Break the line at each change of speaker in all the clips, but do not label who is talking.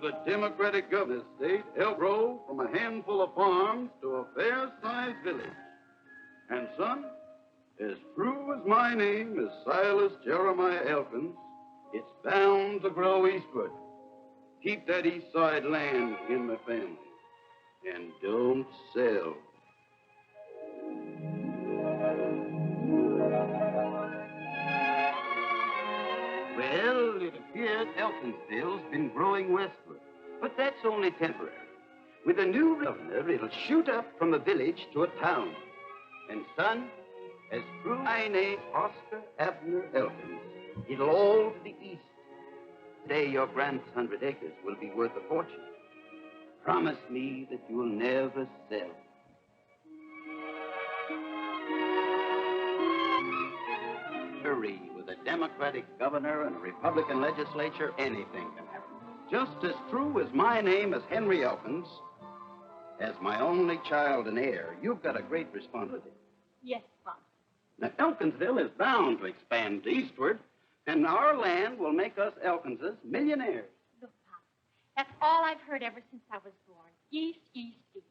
the Democratic governor state helped grow from a handful of farms to a fair-sized village. And, son, as true as my name is Silas Jeremiah Elkins, it's bound to grow eastward. Keep that east side land in the family. And don't sell. Well, it appears Elkinsville's been growing westward. But that's only temporary. With a new governor, it'll shoot up from a village to a town. And, son, as true as my name, Oscar Abner Elkins, it'll all to the east. Today, your grand's 100 acres will be worth a fortune. Promise me that you'll never sell. Hurry, with a Democratic governor and a Republican legislature, anything can happen. Just as true as my name is Henry Elkins, as my only child and heir, you've got a great responsibility.
Yes, Father.
Now, Elkinsville is bound to expand eastward, and our land will make us Elkinses millionaires.
Look, Pop, that's all I've heard ever since I was born. East, east, east.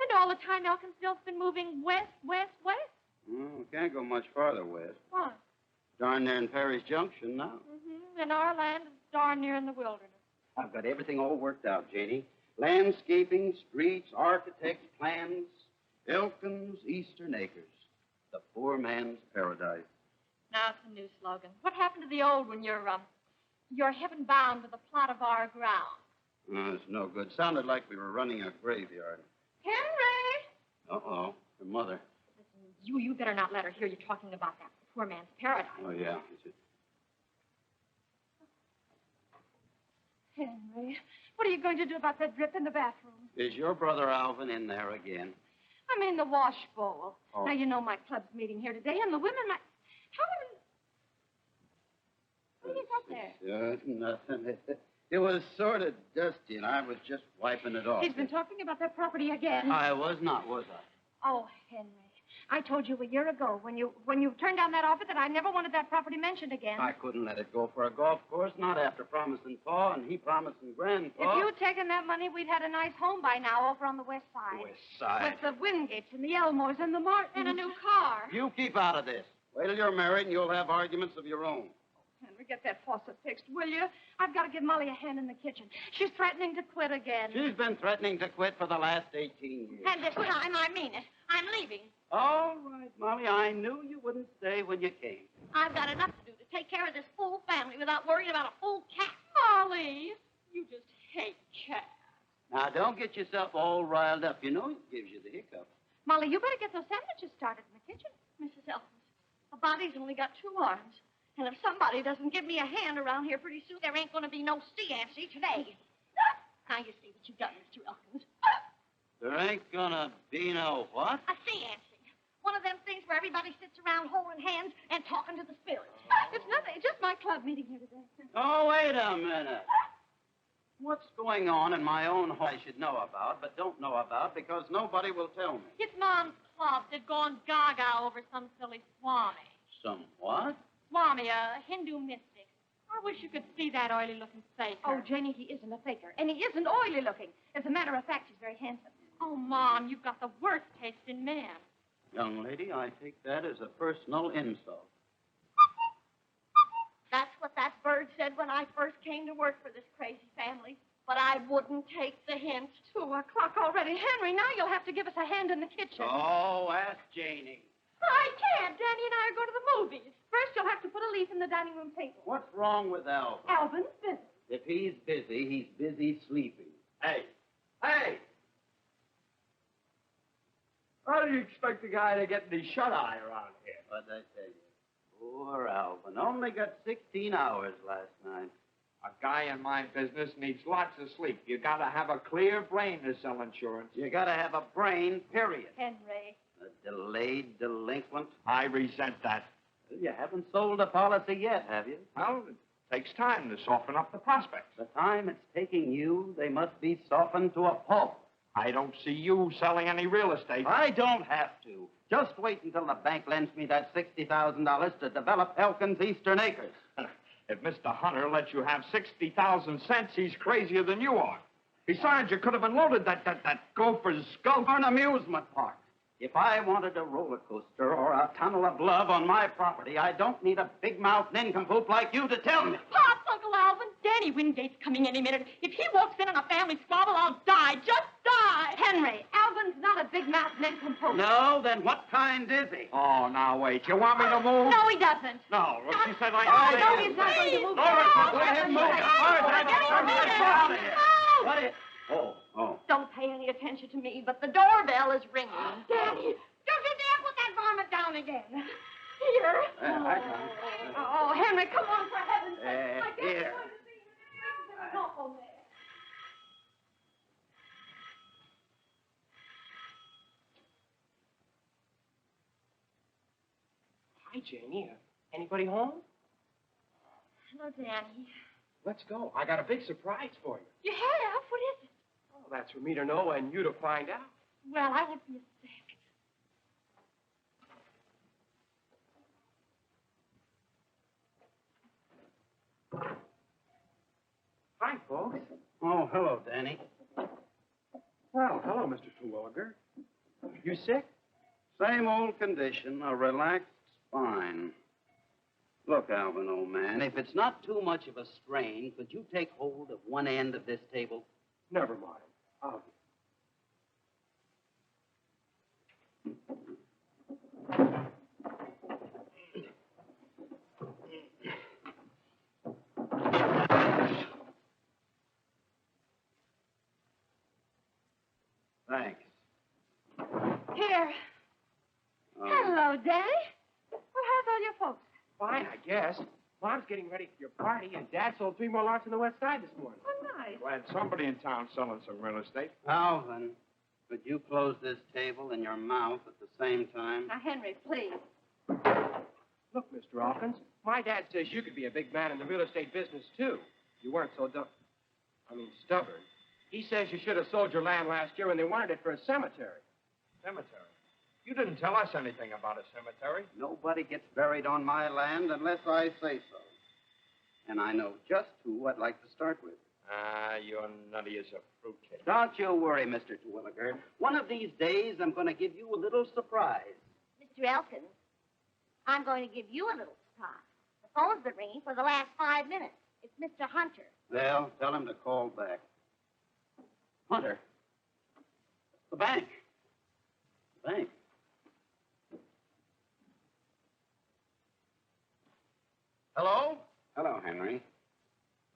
And all the time, Elkinsville's been moving west, west, west.
We can't go much farther west.
What?
Darn near in Perry's Junction now.
Mm-hmm. And our land is darn near in the wilderness.
I've got everything all worked out, Janie. Landscaping, streets, architects' plans. Elkins Eastern Acres. The poor man's paradise.
Now it's a new slogan. What happened to the old one? You're heaven bound with a plot of our ground.
Oh, it's no good. Sounded like we were running a graveyard.
Henry!
Uh-oh. Her mother.
Listen, you better not let her hear you talking about that. The poor man's paradise.
Oh, yeah.
Henry, what are you going to do about that drip in the bathroom?
Is your brother Alvin in there again?
I'm in the wash bowl.
Oh.
Now, you know my club's meeting here today, and the women might... What do you got there?
Nothing. It was sort of dusty, and I was just wiping it off.
He's been talking about that property again.
I was not, was I?
Oh, Henry. I told you a year ago when you turned down that offer that I never wanted that property mentioned again.
I couldn't let it go for a golf course, not after promising Pa and he promising Grandpa.
If you'd taken that money, we'd had a nice home by now over on the west side.
West side?
With the Wingates and the Elmores and the Martins. And a new car.
You keep out of this. Wait till you're married and you'll have arguments of your own.
Henry, get that faucet fixed, will you? I've got to give Molly a hand in the kitchen. She's threatening to quit again.
She's been threatening to quit for the last 18 years.
And this time, I mean it. I'm leaving.
All right, Molly. I knew you wouldn't stay when you came.
I've got enough to do to take care of this full family without worrying about a full cat. Molly, you just hate cats.
Now, don't get yourself all riled up. You know it gives you the hiccups.
Molly, you better get those sandwiches started in the kitchen. Mrs. Elkins, a body's only got 2 arms. And if somebody doesn't give me a hand around here pretty soon, there ain't going to be no sea-ancy today. Now you see what you've done, Mr. Elkins.
There ain't gonna be no what?
A sea-ancy. One of them things where everybody sits around holding hands and talking to the spirits. It's nothing. It's just my club meeting here today.
Oh, wait a minute. What's going on in my own home I should know about, but don't know about because nobody will tell me?
It's Mom's club. They've gone gaga over some silly swami.
Some what?
Swami, a Hindu mystic. I wish you could see that oily-looking faker. Oh, Jenny, he isn't a faker. And he isn't oily-looking. As a matter of fact, he's very handsome. Oh, Mom, you've got the worst taste in men.
Young lady, I take that as a personal insult.
That's what that bird said when I first came to work for this crazy family. But I wouldn't take the hint. 2 o'clock already. Henry, now you'll have to give us a hand in the kitchen.
Oh, ask Janie.
I can't. Danny and I are going to the movies. First, you'll have to put a leaf in the dining room table.
What's wrong with Alvin?
Alvin's busy.
If he's busy sleeping. Hey! Hey!
How do you expect a guy to get any shut-eye around here?
What'd I tell you? Poor Alvin. Only got 16 hours last night.
A guy in my business needs lots of sleep. You gotta have a clear brain to sell insurance.
You gotta have a brain, period.
Henry.
A delayed delinquent.
I resent that.
You haven't sold a policy yet, have you?
Well, it takes time to soften up the prospects.
The time it's taking you, they must be softened to a pulp.
I don't see you selling any real estate.
I don't have to. Just wait until the bank lends me that $60,000 to develop Elkins Eastern Acres.
If Mr. Hunter lets you have 60,000 cents, he's crazier than you are. Besides, you could have unloaded that gopher's skull
For an amusement park. If I wanted a roller coaster or a tunnel of love on my property, I don't need a big-mouthed nincompoop like you to tell me.
Pops, Uncle Alvin, Danny Wingate's coming any minute. If he walks in on a family squabble, I'll die. Just die. Henry, Alvin's not a big-mouthed nincompoop.
No? Then what kind is he?
Oh, now wait. You want me to move?
No, he doesn't.
No. Well, she said like...
No, he's not going to move.
Let him move. What is... Oh.
Don't pay any attention to me, but the doorbell is ringing. Danny, don't you dare put that varmint down again. Here.
I can.
Oh, Henry, come on, for heaven's sake. I guess
here.
you're going to see there's an awful there.
Hi, Janie. Anybody home?
Hello, Danny.
Let's go. I got a big surprise for you.
You have? What is it?
Oh, that's for me to know and you to find out.
Well, I won't be a sec.
Hi, folks.
Oh, hello, Danny.
Well, hello, Mr. Terwilliger. You sick?
Same old condition, a relaxed spine. Look, Alvin, old man, if it's not too much of a strain, could you take hold of one end of this table?
Never mind. I'll...
Thanks.
Here. Hello, Danny. Well, how's all your folks?
Fine, I guess. Mom's getting ready for your party, and Dad sold 3 more lots on the west side this morning.
Oh, nice.
Glad somebody in town selling some real estate.
Alvin, could you close this table and your mouth at the same time?
Now, Henry, please.
Look, Mr. Hawkins, my dad says you could be a big man in the real estate business, too. You weren't so stubborn. He says you should have sold your land last year when they wanted it for a cemetery.
Cemetery? You didn't tell us anything about a cemetery.
Nobody gets buried on my land unless I say so. And I know just who I'd like to start with.
You're nutty as a fruitcake.
Don't you worry, Mr. Terwilliger. One of these days, I'm going to give you a little surprise.
Mr. Elkins, I'm going to give you a little surprise. The phone's been ringing for the last 5 minutes. It's Mr. Hunter.
Well, tell him to call back. Hunter. The bank. The bank. Hello?
Hello, Henry.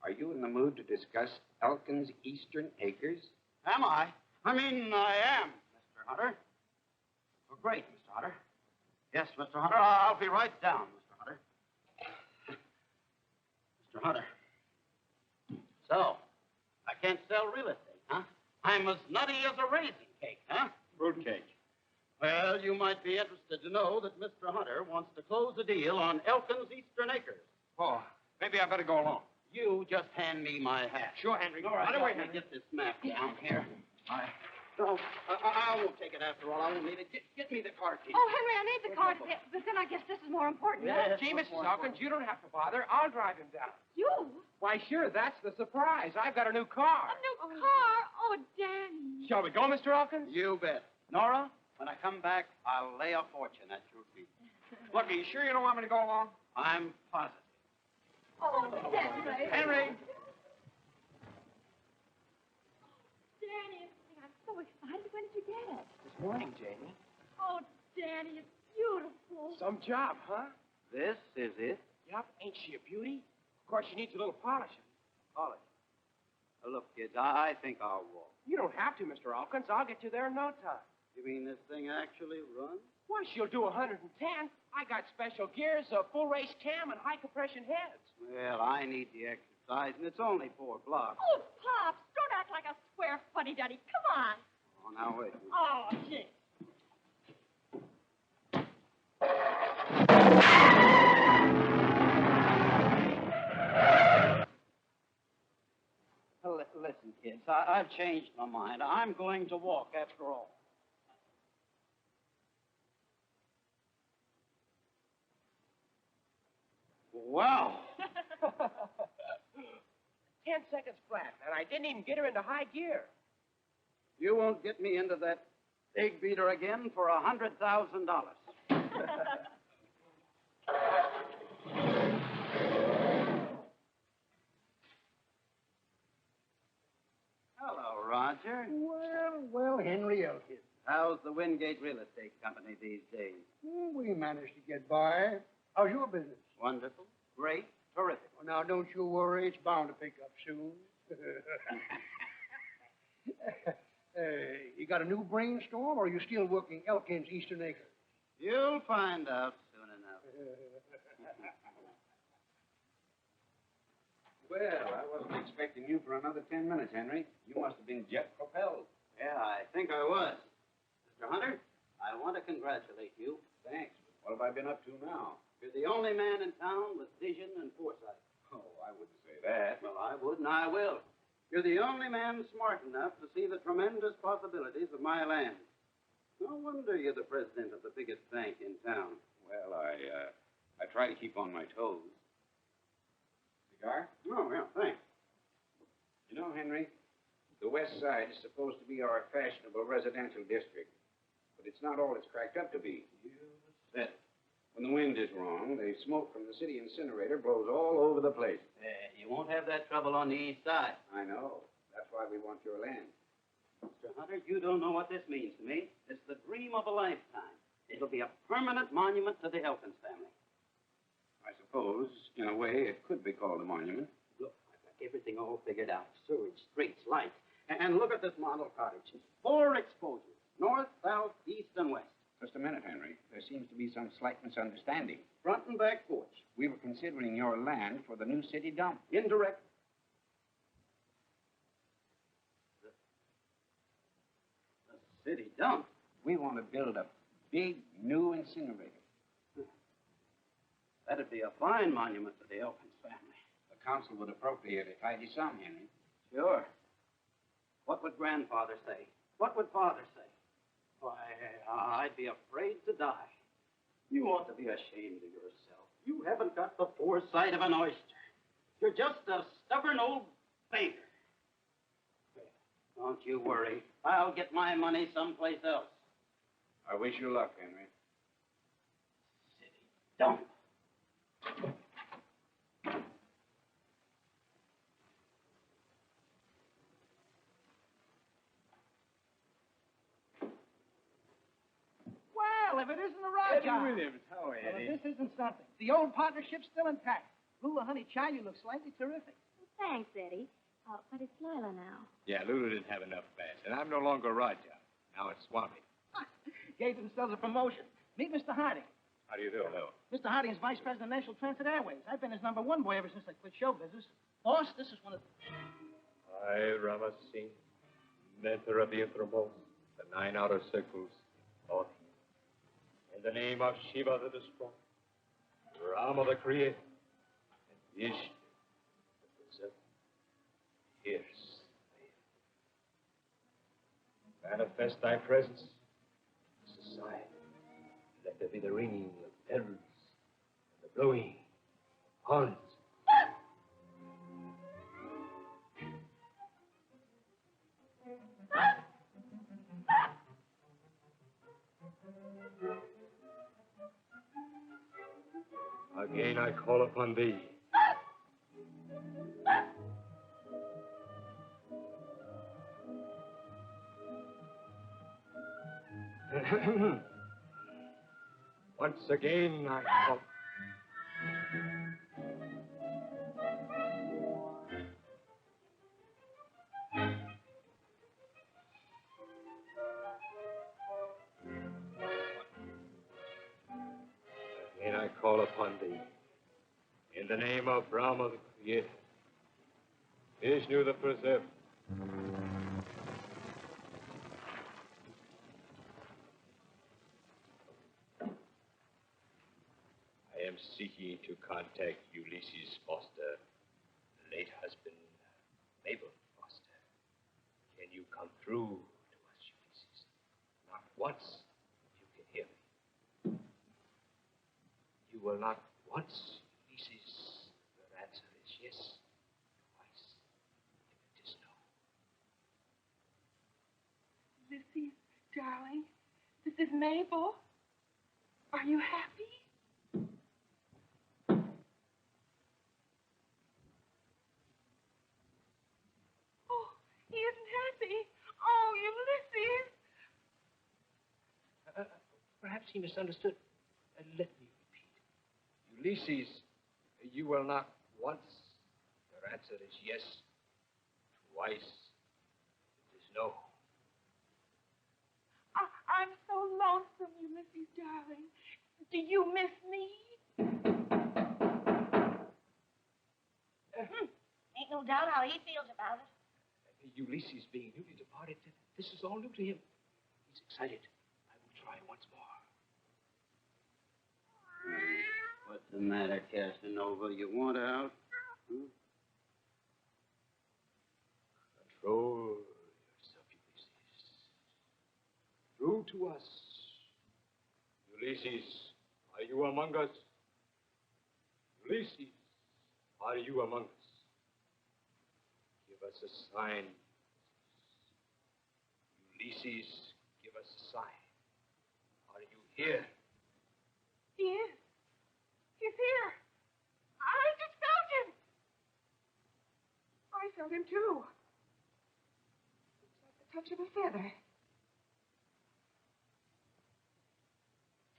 Are you in the mood to discuss Elkin's Eastern Acres?
Am I? I am, Mr. Hunter. Oh, great, Mr. Hunter. Yes, Mr. Hunter, I'll be right down, Mr. Hunter. Mr. Hunter. So, I can't sell real estate, huh? I'm as nutty as a raisin cake, huh?
Fruitcake.
Well, you might be interested to know that Mr. Hunter wants to close a deal on Elkin's Eastern Acres.
Oh, maybe I better go along.
You just hand me my hat.
Sure, Henry.
All right,
By the way,
let me
Henry.
get this map down here. No, I won't take it after all. I won't need it. Get me the car key.
Oh, Henry, I need the card, but then I guess this is more important.
Yes.
Gee, Mrs. Hawkins, you don't have to bother. I'll drive him down.
You?
Why, sure, that's the surprise. I've got a new car.
A new car? Oh, Danny.
Shall we go, Mr. Hawkins?
You bet. Nora, when I come back, I'll lay a fortune at your feet.
Look, are you sure you don't want me to go along?
I'm positive.
Oh, Henry.
Henry!
Danny, I'm so excited. When did you get it?
This morning, Janie.
Oh, Danny, it's beautiful.
Some job, huh?
This is it?
Yup. Ain't she a beauty? Of course, she needs a little polishing.
Polish. Look, kids, I think I'll walk.
You don't have to, Mr. Hawkins. I'll get you there in no time.
You mean this thing actually runs?
Why, she'll do 110. I got special gears, a full race cam, and high compression heads.
Well, I need the exercise, and it's only 4 blocks.
Oh, Pops, don't act like a square fuddy-duddy. Come on.
Oh, now, wait.
Oh, gee.
Listen, kids, I've changed my mind. I'm going to walk after all. Wow.
10 seconds flat, and I didn't even get her into high gear.
You won't get me into that egg beater again for $100,000. Hello, Roger.
Well, Henry Elkins.
How's the Wingate Real Estate Company these days?
We managed to get by. How's your business?
Wonderful, great, terrific.
Well, now, don't you worry. It's bound to pick up soon. You got a new brainstorm, or are you still working Elkins Eastern Acres?
You'll find out soon enough.
Well, I wasn't expecting you for another 10 minutes, Henry. You must have been jet propelled.
Yeah, I think I was. Mr. Hunter, I want to congratulate you.
Thanks. What have I been up to now?
You're the only man in town with vision and foresight.
Oh, I wouldn't say that.
Well, I would, and I will. You're the only man smart enough to see the tremendous possibilities of my land. No wonder you're the president of the biggest bank in town.
Well, I try to keep on my toes. Cigar?
Oh, yeah, thanks.
You know, Henry, the West Side is supposed to be our fashionable residential district, but it's not all it's cracked up to be.
You said it.
When the wind is wrong, the smoke from the city incinerator blows all over the place.
You won't have that trouble on the east side.
I know. That's why we want your land.
Mr. Hunter, you don't know what this means to me. It's the dream of a lifetime. It'll be a permanent monument to the Elkins family.
I suppose, in a way, it could be called a monument.
Look, I've got everything all figured out. Sewage, streets, lights. And look at this model cottage. 4 exposures. North, south, east, and west.
Just a minute, Henry. There seems to be some slight misunderstanding.
Front and back porch.
We were considering your land for the new city dump.
Indirect. The city dump?
We want to build a big new incinerator.
That'd be a fine monument to the Elkins family.
The council would appropriate a tidy sum, Henry.
Sure. What would grandfather say? What would father say? Why, I'd be afraid to die. You ought to be ashamed of yourself. You haven't got the foresight of an oyster. You're just a stubborn old beggar. Don't you worry. I'll get my money someplace else.
I wish you luck, Henry.
City dump.
Well, if it isn't the right
Eddie Williams, how are you,
Well,
Eddie?
if this isn't something. The old partnership's still intact. Lula, honey, child, you look slightly terrific.
Thanks, Eddie. But it's Lila now.
Yeah, Lulu didn't have enough fast, and I'm no longer Raja. Now it's Swami.
Gave themselves a promotion. Meet Mr. Harding.
How do you do, Lou?
Mr. Harding is vice president of National Transit Airways. I've been his #1 boy ever since I quit show business. Boss, this is one of...
I, Rama Singh, mentor of the innermost, the 9 outer circles, Lord. In the name of Shiva the Destroyer, Rama the Creator, and Vishnu the Preserver, here's thee. Manifest thy presence in society. Let there be the ringing of bells and the blowing of horns. Again I call upon thee. Once again I call. Again I call upon thee. In the name of Brahma the Creator, Vishnu the Preserver. I am seeking to contact Ulysses Foster, late husband, Mabel Foster. Can you come through to us, Ulysses? Not once, if you can hear me. You will not once, Ulysses, answer.
Darling, this is Mabel. Are you happy? Oh, he isn't happy. Oh, Ulysses.
Perhaps he misunderstood. Let me repeat. Ulysses, you will not once. Your answer is yes. Twice, it is no.
I'm so lonesome, Ulysses, darling. Do you miss me?
Ain't no doubt how he feels about it.
Ulysses being newly departed, this is all new to him. He's excited. I will try once more.
What's the matter, Casanova? You want out?
Control yourself, Ulysses. True to us.
Ulysses, are you among us? Ulysses, are you among us? Give us a sign.
Ulysses, give us a sign. Are you here?
He is. He's here. I just felt him. I felt him, too. It's like the touch of a feather.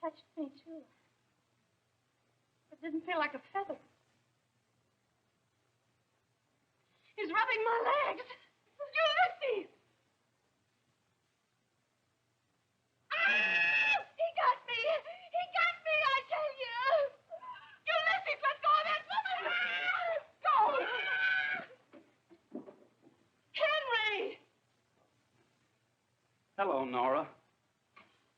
Touched me, too. It didn't feel like a feather. He's rubbing my legs.
Ulysses!
Ah! He got me! He got me, I tell you!
Ulysses, let go of that woman! Go!
Henry!
Hello, Nora.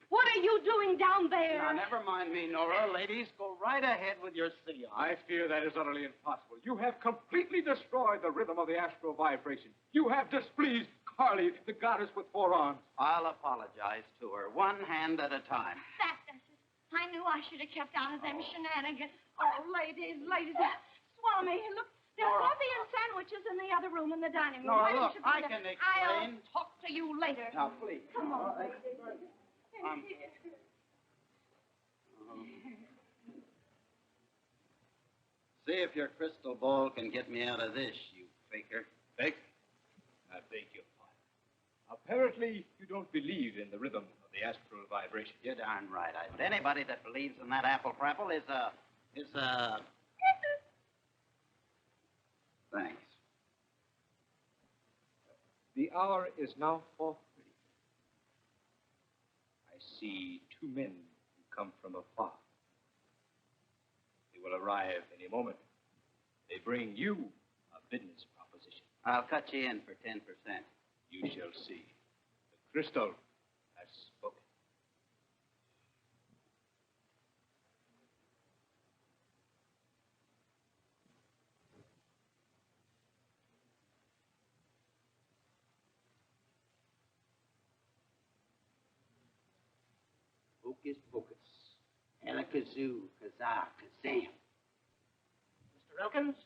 What are you doing down there?
Now, never mind me, Nora. Ladies, go right ahead with your seance.
I fear that is utterly impossible. You have completely destroyed the rhythm of the astral vibration. You have displeased Carly, the goddess with 4 arms.
I'll apologize to her, one hand at a time.
That does it. I knew I should have kept out of them shenanigans. Oh, ladies. Swami, look, there's
Nora.
coffee and sandwiches in the other room in the dining room.
Nora,
Why don't
look,
you go
I
there?
can explain.
I'll talk to you later.
Now, please.
Come on,
Nora,
ladies.
See if your crystal ball can get me out of this, you faker.
Beg? I beg your pardon. Apparently, you don't believe in the rhythm of the astral vibration.
You're darn right. Anybody that believes in that apple-crapple is a... Thanks.
The hour is now 4:30. I see 2 men who come from afar. They will arrive any moment. They bring you a business proposition.
I'll cut you in for 10%.
You shall see. The crystal has spoken.
Hocus pocus. Alakazoo, kazaa, kazam.
Mr. Elkins?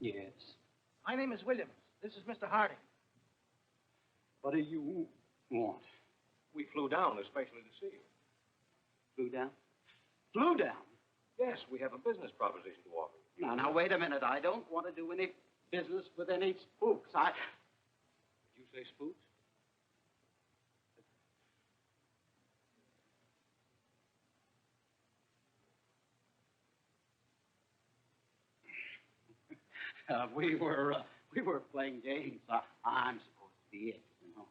Yes.
My name is Williams. This is Mr. Harding.
What do you want?
We flew down especially to see you.
Flew down? Flew down?
Yes, we have a business proposition to offer you.
Now, wait a minute. I don't want to do any business with any spooks.
Did you say spooks?
We were playing games. I'm supposed to be it, you know.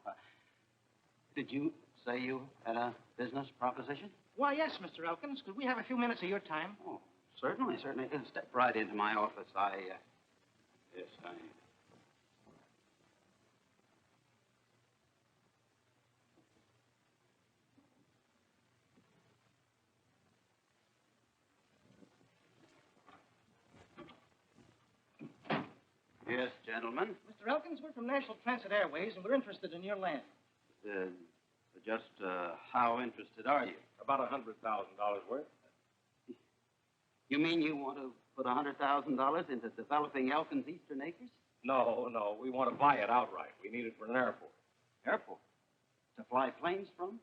Did you say you had a business proposition?
Why, yes, Mr. Elkins. Could we have a few minutes of your time?
Oh, certainly. Step right into my office. Yes. Yes, gentlemen.
Mr. Elkins, we're from National Transit Airways, and we're interested in your land.
Just how interested are you?
About $100,000 worth.
You mean you want to put $100,000 into developing Elkins Eastern Acres?
No. We want to buy it outright. We need it for an airport.
Airport? To fly planes from?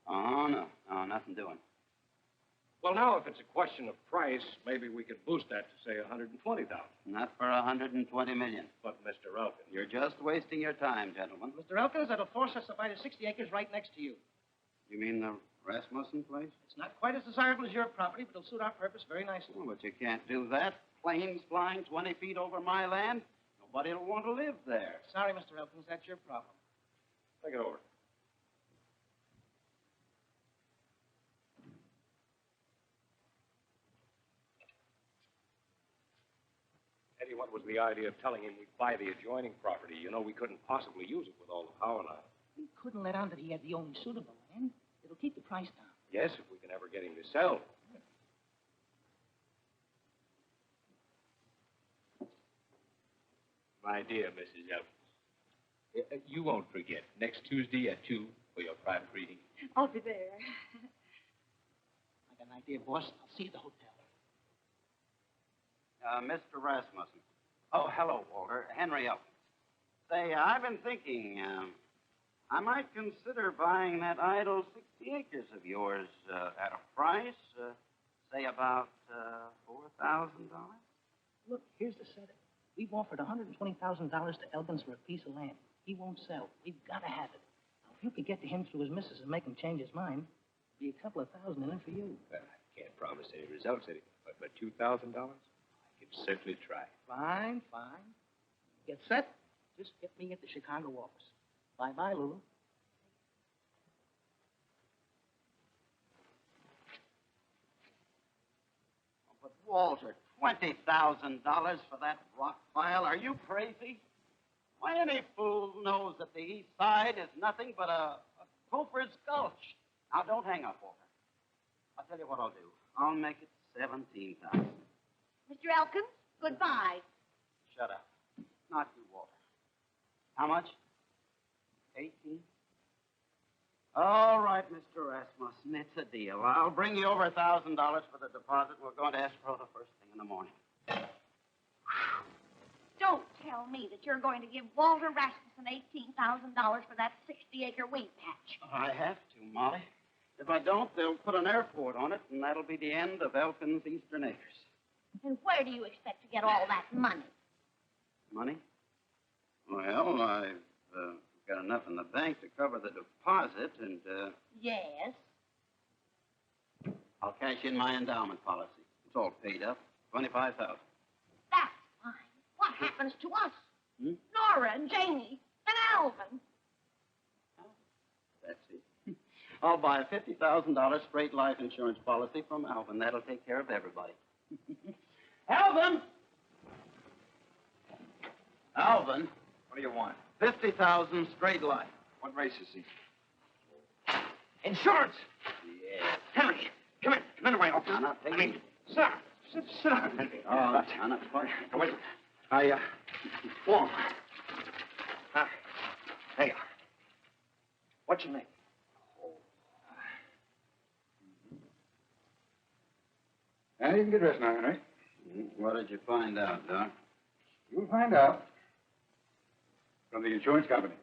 Oh, no. No, nothing doing.
Well, now, if it's a question of price, maybe we could boost that to, say, $120,000.
Not for $120 million.
But, Mr. Elkins...
You're just wasting your time, gentlemen.
Mr. Elkins, that'll force us to buy the 60 acres right next to you.
You mean the Rasmussen place?
It's not quite as desirable as your property, but it'll suit our purpose very nicely.
Oh, but you can't do that. Planes flying 20 feet over my land. Nobody will want to live there.
Sorry, Mr. Elkins, that's your problem.
Take it over. Eddie, what was the idea of telling him we'd buy the adjoining property? You know, we couldn't possibly use it with all the power lines.
We couldn't let on that he had the only suitable land. It'll keep the price down.
Yes, if we can ever get him to sell. My dear Mrs. Elkins, you won't forget. Next Tuesday at 2 for your private reading.
I'll be there.
I got an idea, boss. I'll see you at the hotel.
Mr. Rasmussen. Oh, hello, Walter. Henry Elkins. Say, I've been thinking, I might consider buying that idle 60 acres of yours at a price, say about $4,000.
Look, here's the setup. We've offered $120,000 to Elkins for a piece of land. He won't sell. We've got to have it. Now, if you could get to him through his missus and make him change his mind, there'd be a couple of thousand in it for you.
Well, I can't promise any results, Eddie, but $2,000? I can certainly try.
Fine. Get set. Just get me at the Chicago office. Bye-bye, Lulu.
But, Walter, $20,000 for that rock pile? Are you crazy? Why, any fool knows that the east side is nothing but a gopher's gulch. Now, don't hang up, Walter. I'll tell you what I'll do. I'll make it $17,000.
Mr. Elkins, goodbye.
Shut up. Not you, Walter. How much? 18? All right, Mr. Rasmussen, it's a deal. I'll bring you over $1,000 for the deposit. We're going to escrow the first thing in the morning.
Don't tell me that you're going to give Walter Rasmussen $18,000 for that 60-acre wheat patch.
I have to, Molly. If I don't, they'll put an airport on it, and that'll be the end of Elkins' Eastern Acres.
And where do you expect to get all that money?
Money? Well, I've got enough in the bank to cover the deposit, and,
Yes.
I'll cash in my endowment policy. It's all paid up. $25,000.
That's fine. What happens to us? Nora and Janie and Alvin.
That's it. I'll buy a $50,000 straight life insurance policy from Alvin. That'll take care of everybody. Alvin! Alvin,
What do you want?
50,000 straight life.
What race is he?
Insurance! Yeah.
Henry, come in away.
No, no, take me.
Sir, sit down, Henry.
Oh, no, no, fine.
Wait. Warm. There you are. What's your name?
Now you can get dressed now, Henry.
What did you find out, Doc?
You'll find out from the insurance company.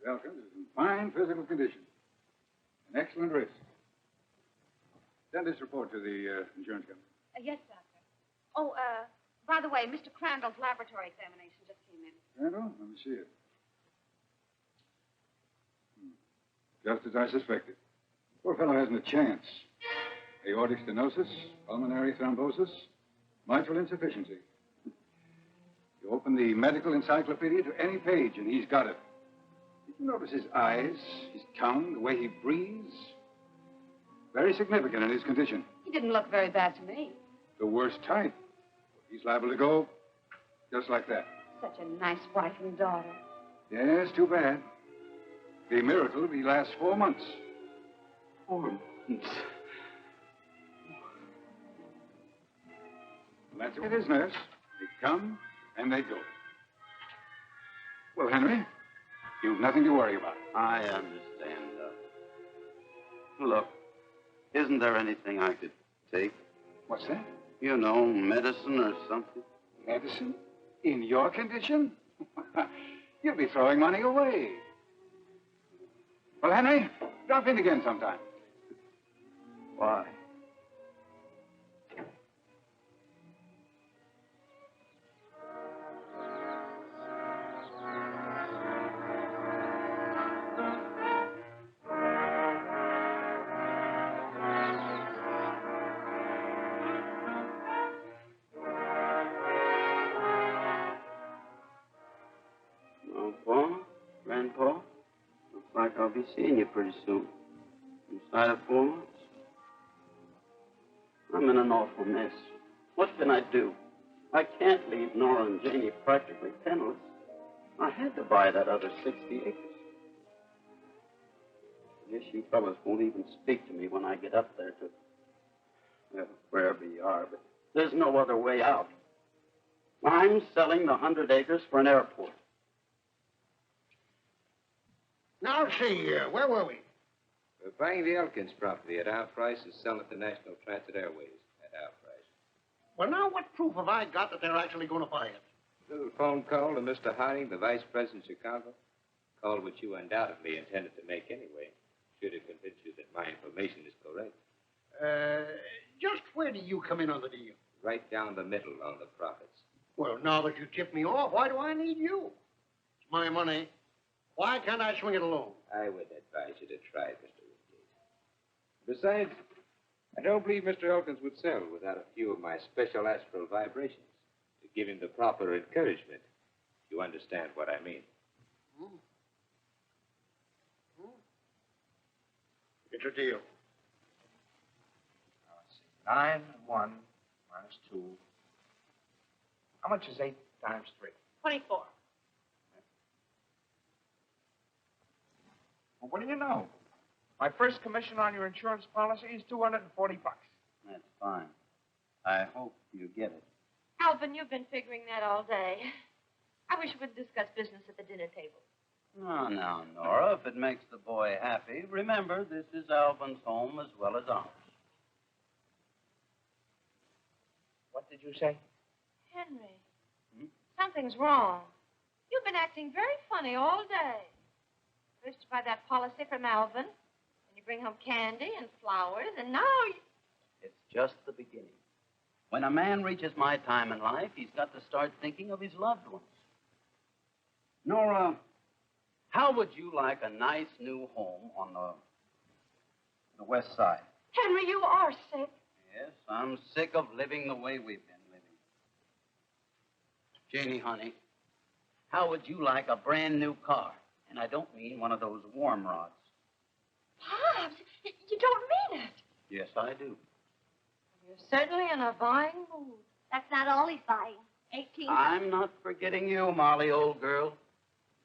Elkins is in fine physical condition. An excellent risk. Send this report to the insurance company.
Yes, Doctor. Oh, by the way, Mr. Crandall's laboratory examination just came in.
Randall, let me see it. Just as I suspected. Poor fellow hasn't a chance. Aortic stenosis, pulmonary thrombosis, mitral insufficiency. You open the medical encyclopedia to any page, and he's got it. Did you notice his eyes, his tongue, the way he breathes? Very significant in his condition.
He didn't look very bad to me.
The worst type. He's liable to go just like that.
Such a nice wife and daughter.
Yes, too bad. The miracle will last 4 months.
4 months.
Well, that's what it is, nurse. They come and they go. Well, Henry, you've nothing to worry about.
I understand, Doc. Look, Isn't there anything I could take?
What's that?
You know, medicine or something?
Medicine? In your condition? You'll be throwing money away. Well, Henry, drop in again sometime.
Why? Grandpa, looks like I'll be seeing you pretty soon. Inside of 4 months. I'm in an awful mess. What can I do? I can't leave Nora and Janie practically penniless. I had to buy that other 60 acres. I guess you fellas won't even speak to me when I get up there to, well, wherever you are, but there's no other way out. I'm selling the 100 acres for an airport.
Now, see, where were we?
We're buying the Elkins property at our price and selling it to National Transit Airways at our price.
Well, now, what proof have I got that they're actually going to buy it?
A little phone call to Mr. Harding, the vice president of Chicago. Call which you undoubtedly intended to make anyway. Should have convinced you that my information is correct.
Just where do you come in on the deal?
Right down the middle on the profits.
Well, now that you tipped me off, why do I need you? It's my money. Why can't I swing it alone?
I would advise you to try it, Mr. Wingate. Besides, I don't believe Mr. Elkins would sell without a few of my special astral vibrations to give him the proper encouragement. You understand what I mean?
It's a deal.
Now, let's see. 9 and 1 minus 2. How much is 8 times 3?
24.
Well, what do you know? My first commission on your insurance policy is $240.
That's fine. I hope you get it.
Alvin, you've been figuring that all day. I wish we could discuss business at the dinner table.
No, now, Nora, if it makes the boy happy, remember this is Alvin's home as well as ours.
What did you say?
Henry, something's wrong. You've been acting very funny all day. First you buy that policy from Alvin, and you bring home candy and flowers, and now you...
It's just the beginning. When a man reaches my time in life, he's got to start thinking of his loved ones. Nora, how would you like a nice new home on the west side?
Henry, you are sick.
Yes, I'm sick of living the way we've been living. Janie, honey, how would you like a brand new car? And I don't mean one of those warm rods.
Pops, you don't mean it.
Yes, I do.
You're certainly in a buying mood. That's not all he's buying. 18.
I'm not forgetting you, Molly, old girl.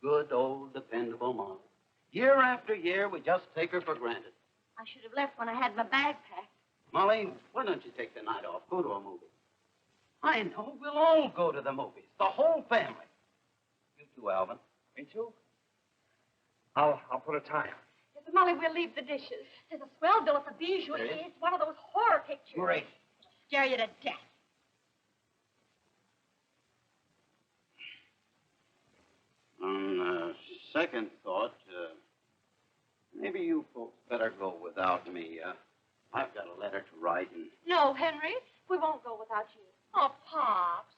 Good, old, dependable Molly. Year after year, we just take her for granted.
I should have left when I had my bag packed.
Molly, why don't you take the night off? Go to a movie. I know. We'll all go to the movies. The whole family. You too, Alvin.
Me too? I'll put a tie on.
Yes, but Molly, we'll leave the dishes. There's a swell bill at the Bijou.
There is?
It's one of those horror pictures.
Great.
It'll scare you to death.
On second thought, maybe you folks better go without me. I've got a letter to write, and
No, Henry, we won't go without you. Oh, Pops.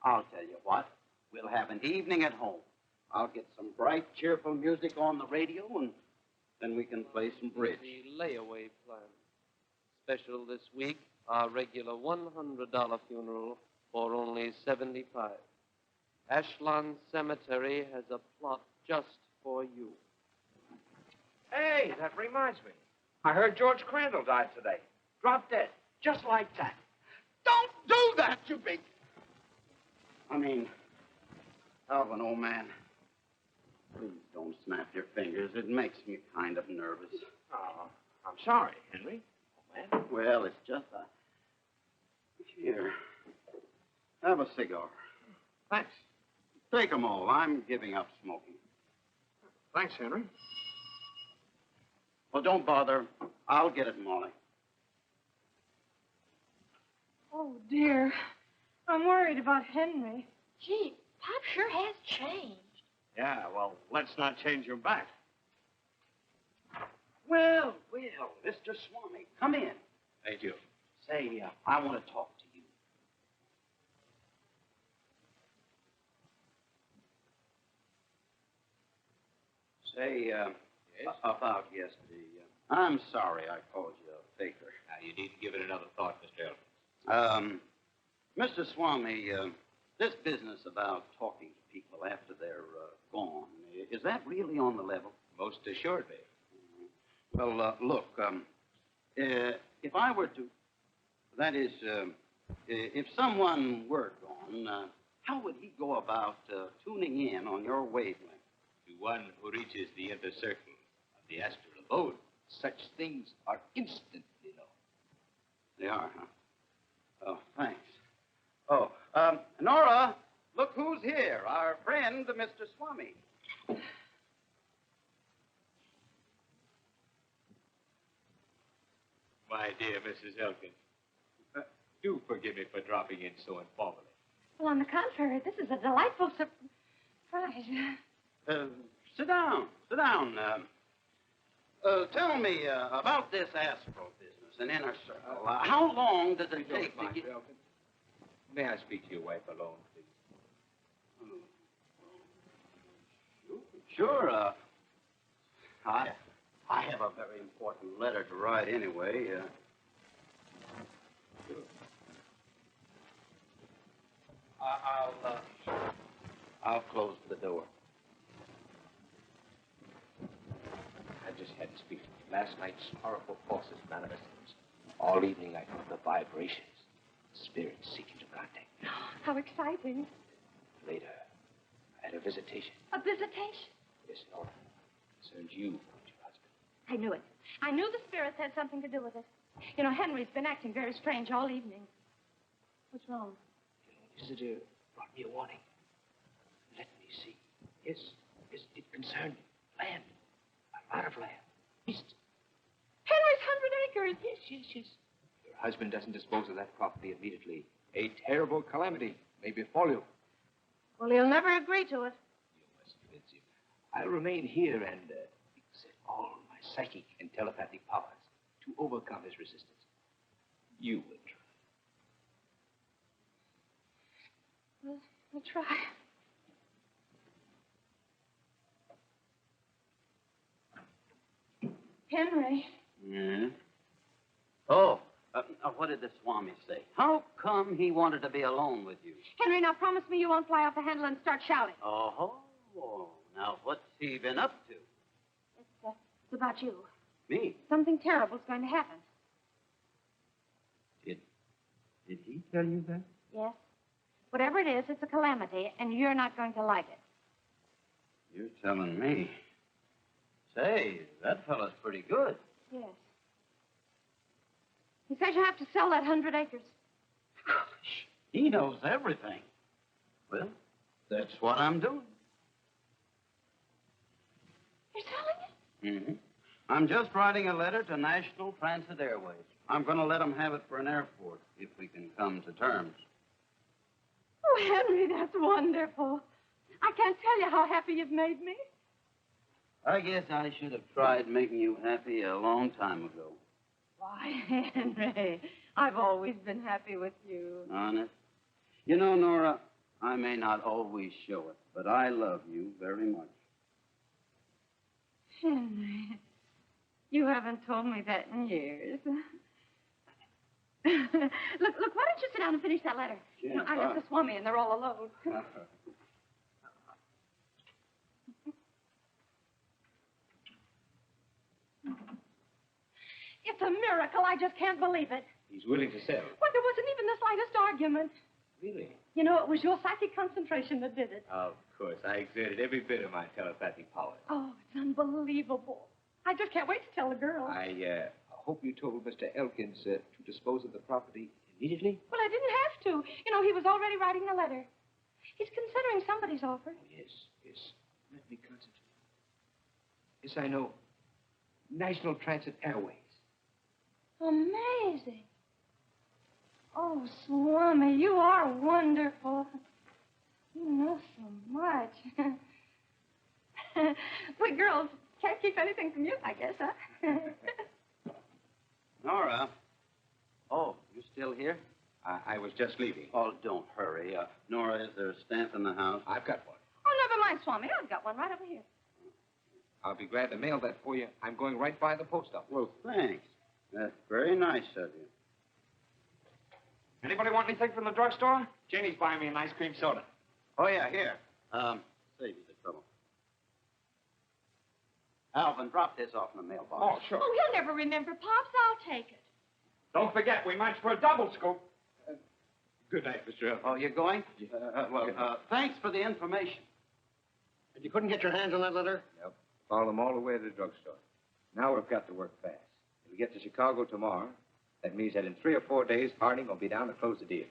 I'll tell you what. We'll have an evening at home. I'll get some bright, cheerful music on the radio, and then we can play some bridge.
The layaway plan. Special this week, our regular $100 funeral for only $75. Ashland Cemetery has a plot just for you.
Hey, that reminds me. I heard George Crandall died today. Dropped dead. Just like that. Don't do that, you big...
I mean, Alvin, old man, please don't snap your fingers. It makes me kind of nervous.
Oh, I'm sorry, Henry. Oh, man.
Well, it's just a... Here. Have a cigar.
Thanks.
Take 'em all. I'm giving up smoking.
Thanks, Henry.
Well, don't bother. I'll get it, Molly.
Oh, dear. I'm worried about Henry.
Gee, Pop sure has changed.
Yeah, well, let's not change him back.
Well, Mr. Swami, come in.
Thank you.
Say, I want to talk to you. Say,
Yes?
about yesterday. I'm sorry I called you a faker.
Now, you needn't give it another thought, Mr. Elkins.
Mr. Swami, this business about talking to people after they're gone, is that really on the level?
Most assuredly.
Well, look, if I were to, that is, if someone were gone, how would he go about tuning in on your wavelength?
To one who reaches the inner circle of the astral abode, such things are instantly known.
They are, huh? Oh, thanks. Oh, Nora, look who's here. Our friend, Mr. Swami.
My dear Mrs. Elkins, do forgive me for dropping in so informally.
Well, on the contrary, this is a delightful surprise.
Sit down. Sit down. Tell me about this astral business, an inner circle. How long does it take to get...
Elkins. May I speak to your wife alone, please?
Sure. I have a very important letter to write anyway. I'll close the door.
I just had to speak. Last night's powerful forces manifested themselves. All evening I felt the vibrations, spirits seeking to contact me.
How exciting.
Later, I had a visitation.
A visitation?
Yes, Nora. Concerns you and your husband.
I knew it. I knew the spirits had something to do with it. You know, Henry's been acting very strange all evening. What's wrong?
Your visitor brought me a warning. Let me see. Yes, it concerned land. A lot of land. East.
Henry's 100 acres.
Yes. Your husband doesn't dispose of that property immediately. A terrible calamity may befall you.
Well, he'll never agree to it.
You must convince him. I'll remain here and exert all my psychic and telepathic powers to overcome his resistance. You will try.
We'll try. Henry.
Yeah? Oh, what did the Swami say? How come he wanted to be alone with you?
Henry, now promise me you won't fly off the handle and start shouting.
Oh, now what's he been up to?
It's about you.
Me?
Something terrible's going to happen.
Did he tell you that?
Yes. Whatever it is, it's a calamity, and you're not going to like it.
You're telling me. Say, that fellow's pretty good.
Yes. He says you have to sell that 100 acres.
Gosh, he knows everything. Well, that's what I'm doing.
You're selling it?
Mm-hmm. I'm just writing a letter to National Transit Airways. I'm going to let them have it for an airport if we can come to terms.
Oh, Henry, that's wonderful. I can't tell you how happy you've made me.
I guess I should have tried making you happy a long time ago.
Why, Henry, I've always been happy with you.
Honest? You know, Nora, I may not always show it, but I love you very much.
Henry, you haven't told me that in years. Look, why don't you sit down and finish that letter?
Yeah,
You know, I left the Swami and they're all alone. It's a miracle. I just can't believe it.
He's willing to sell.
Well, there wasn't even the slightest argument.
Really?
You know, it was your psychic concentration that did it.
Of course. I exerted every bit of my telepathic powers.
Oh, it's unbelievable. I just can't wait to tell the girl.
I hope you told Mr. Elkins to dispose of the property immediately.
Well, I didn't have to. You know, he was already writing the letter. He's considering somebody's offer.
Yes. Let me concentrate. Yes, I know.
National Transit Airways.
Amazing. Oh, Swami, you are wonderful. You know so much. We girls can't keep anything from you, I guess, huh?
Nora. Oh, you still here?
I was just leaving.
Oh, don't hurry. Nora, is there a stamp in the house?
I've got one.
Oh, never mind, Swami. I've got one right over here.
I'll be glad to mail that for you. I'm going right by the post office.
Well, thanks. That's very nice of you.
Anybody want anything from the drugstore? Janie's buying me an ice cream soda.
Oh, yeah, here. Save you the trouble. Alvin, drop this off in the mailbox.
Oh, sure.
Oh, he'll never remember, Pops. I'll take it.
Don't forget, we match for a double scoop.
Good night, Mr. Elton.
Oh, you're going? Thanks for the information.
And you couldn't get your hands on that letter?
Nope. Follow them all the way to the drugstore. Now we've got to work fast. If we get to Chicago tomorrow, that means that in 3 or 4 days, Harding will be down to close the deal.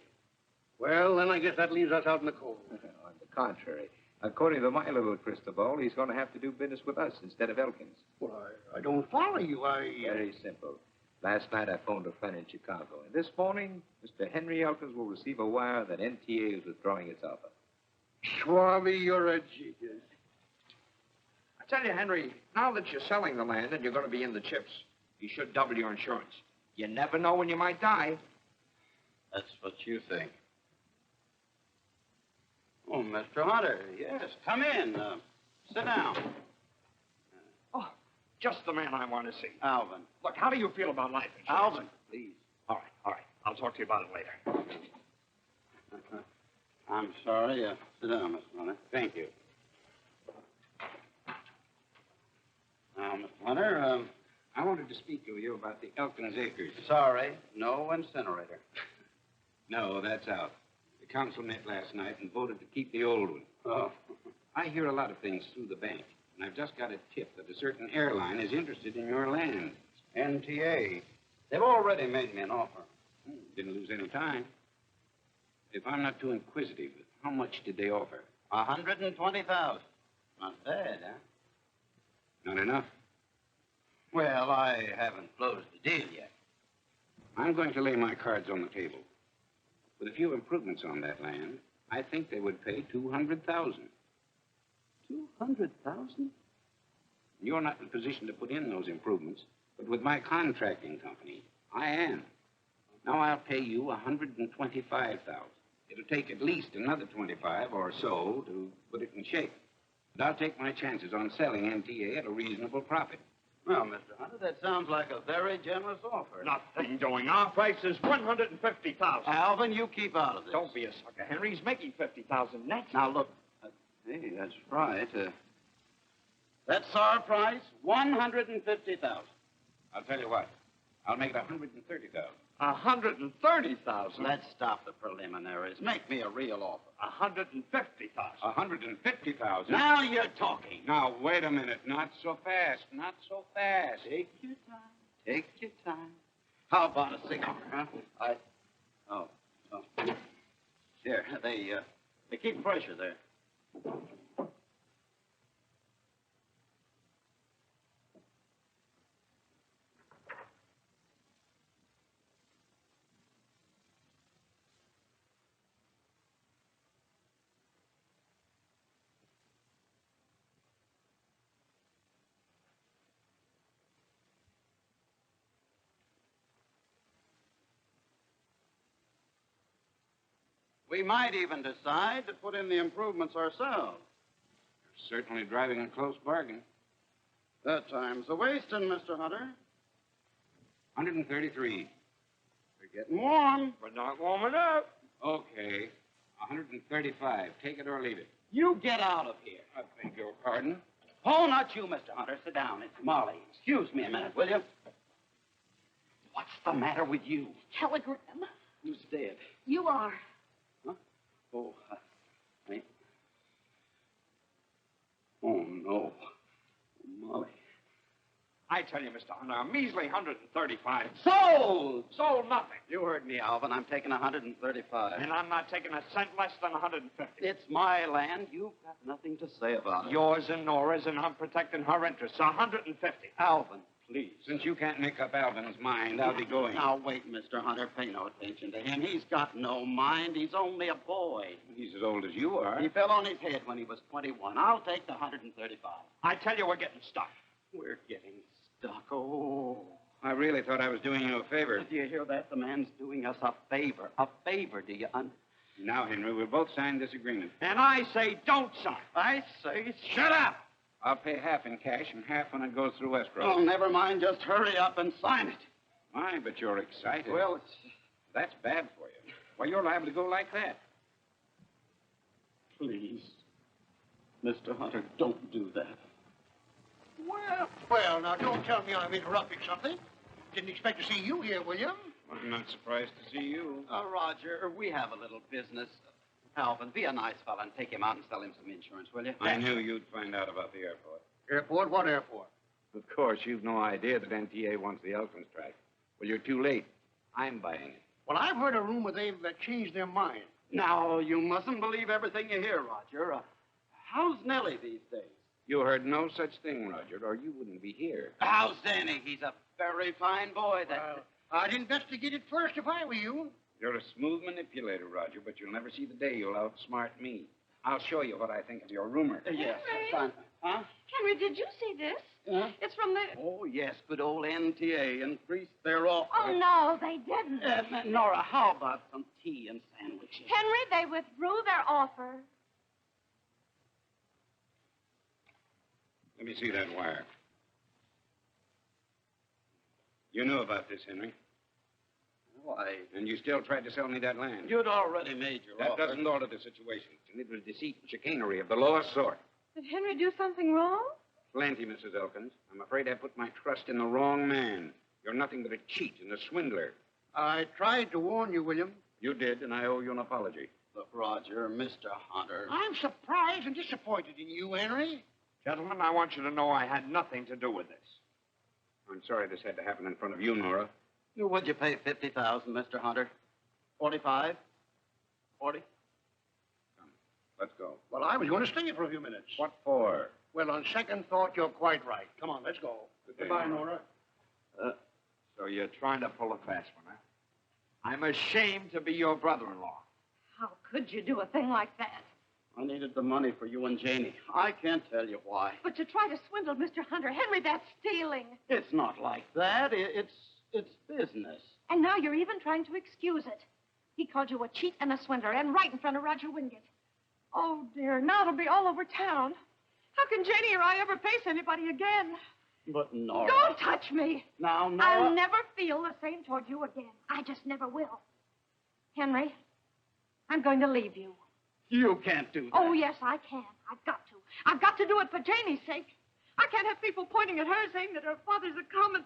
Well, then I guess that leaves us out in the cold.
On the contrary, according to my little crystal ball, he's going to have to do business with us instead of Elkins.
Well, I don't follow you.
Very simple. Last night I phoned a friend in Chicago, and this morning, Mr. Henry Elkins will receive a wire that NTA is withdrawing its offer.
Swami, you're a genius.
I tell you, Henry, now that you're selling the land and you're going to be in the chips, you should double your insurance. You never know when you might die.
That's what you think. Oh, Mr. Hunter, yes, come in. Sit down.
Oh, just the man I want to see.
Alvin.
Look, how do you feel about life insurance?
Alvin, please.
All right. I'll talk to you about it later.
I'm sorry. Sit down, Mr. Hunter. Thank you. Now, Mr. Hunter,
I wanted to speak to you about the Elkins acres.
sorry, no incinerator.
No, that's out. The council met last night and voted to keep the old one.
Oh.
I hear a lot of things through the bank, and I've just got a tip that a certain airline is interested in your land.
NTA. They've already made me an offer.
Didn't lose any time. If I'm not too inquisitive, how much did they offer?
120,000. Not bad, huh?
Not enough.
Well, I haven't closed the deal yet.
I'm going to lay my cards on the table. With a few improvements on that land, I think they would pay 200,000.
200,000?
You're not in a position to put in those improvements, but with my contracting company, I am. Now I'll pay you 125,000. It'll take at least another 25 or so to put it in shape. But I'll take my chances on selling NTA at a reasonable profit.
Well, Mr. Hunter, that sounds like a very generous offer.
Nothing doing. Our price is 150,000.
Alvin, you keep out of this.
Don't be a sucker, Henry. He's making 50,000 net.
Now, look. Hey, that's right. That's our price, 150,000.
I'll tell you what. I'll make it 130,000.
130,000.
Let's stop the preliminaries. Make me a real offer.
150,000.
150,000?
Now you're talking.
Now, wait a minute. Not so fast. Not so fast.
Take your time. Take your time. How about a cigar, huh? Oh. Here, they keep pressure there. We might even decide to put in the improvements ourselves.
You're certainly driving a close bargain.
That time's a wasting, Mr. Hunter.
133.
We're getting warm.
We're not warming up.
Okay. 135. Take it or leave it.
You get out of here.
I beg your pardon.
Oh, not you, Mr. Hunter. Sit down. It's Molly. Excuse me a minute, will you? What's the matter with you?
Telegram.
Who's dead?
You are.
Huh? Oh, wait. Oh, no. Molly.
I tell you, Mr. Hunter, a measly 135.
Sold!
Sold nothing.
You heard me, Alvin. I'm taking 135.
And I'm not taking a cent less than 150.
It's my land. You've got nothing to say about it.
Yours and Nora's, and I'm protecting her interests. 150.
Alvin, please.
Since you can't make up Alvin's mind, I'll be going.
Now, wait, Mr. Hunter. Pay no attention to him. He's got no mind. He's only a boy.
He's as old as you are.
He fell on his head when he was 21. I'll take the 135.
I tell you, we're getting stuck.
We're getting stuck. Oh.
I really thought I was doing you a favor.
Do you hear that? The man's doing us a favor. A favor, do you
Now, Henry, we'll both sign this agreement.
And I say don't sign.
I say...
Shut up!
I'll pay half in cash and half when it goes through escrow.
Oh, never mind. Just hurry up and sign it.
My, but you're excited.
Well, it's...
That's bad for you. Why, you're liable to go like that.
Please, Mr. Hunter, don't do that.
Well, now, don't tell me I'm interrupting something. Didn't expect to see you here, William.
I'm not surprised to see you.
Roger, we have a little business. Alvin, be a nice fella and take him out and sell him some insurance, will you?
I knew you'd find out about the airport.
Airport? What airport?
Of course, you've no idea that NTA wants the Elkins track. Well, you're too late. I'm buying it.
Well, I've heard a rumor they've changed their mind.
Now, you mustn't believe everything you hear, Roger. How's Nellie these days?
You heard no such thing, Roger, or you wouldn't be here.
How's Danny? He's a very fine boy.
I'd investigate it first if I were you.
You're a smooth manipulator, Roger, but you'll never see the day you'll outsmart me. I'll show you what I think of your rumor.
Yes, fine. Huh?
Henry, did you see this?
Huh?
It's from the...
Oh, yes, good old NTA increased their offer.
Oh, no, they didn't.
Nora, how about some tea and sandwiches?
Henry, they withdrew their offer.
Let me see that wire. You knew about this, Henry.
Why?
And you still tried to sell me that land.
You'd already made your
That
offer.
doesn't alter the situation. It's a little deceit and chicanery of the lowest sort.
Did Henry do something wrong?
Plenty, Mrs. Elkins. I'm afraid I put my trust in the wrong man. You're nothing but a cheat and a swindler.
I tried to warn you, William.
You did, and I owe you an apology.
Look, Roger, Mr. Hunter.
I'm surprised and disappointed in you, Henry.
Gentlemen, I want you to know I had nothing to do with this.
I'm sorry this had to happen in front of you, Nora.
Would you pay $50,000, Mr. Hunter? 45? 40?
Come, let's go.
Well, I was going to stay for a few minutes.
What for?
Well, on second thought, you're quite right. Come on, let's go. Goodbye, Nora.
So you're trying to pull a fast one, huh? I'm ashamed to be your brother-in-law.
How could you do a thing like that?
I needed the money for you and Janie. I can't tell you why.
But to try to swindle Mr. Hunter, Henry, that's stealing.
It's not like that. It's business.
And now you're even trying to excuse it. He called you a cheat and a swindler, and right in front of Roger Wingate. Oh, dear, now it'll be all over town. How can Janie or I ever face anybody again?
But, Nora...
Don't touch me.
Now, Nora...
I'll never feel the same toward you again. I just never will. Henry, I'm going to leave you.
You can't do that.
Oh, yes, I can. I've got to. I've got to do it for Janie's sake. I can't have people pointing at her saying that her father's a common...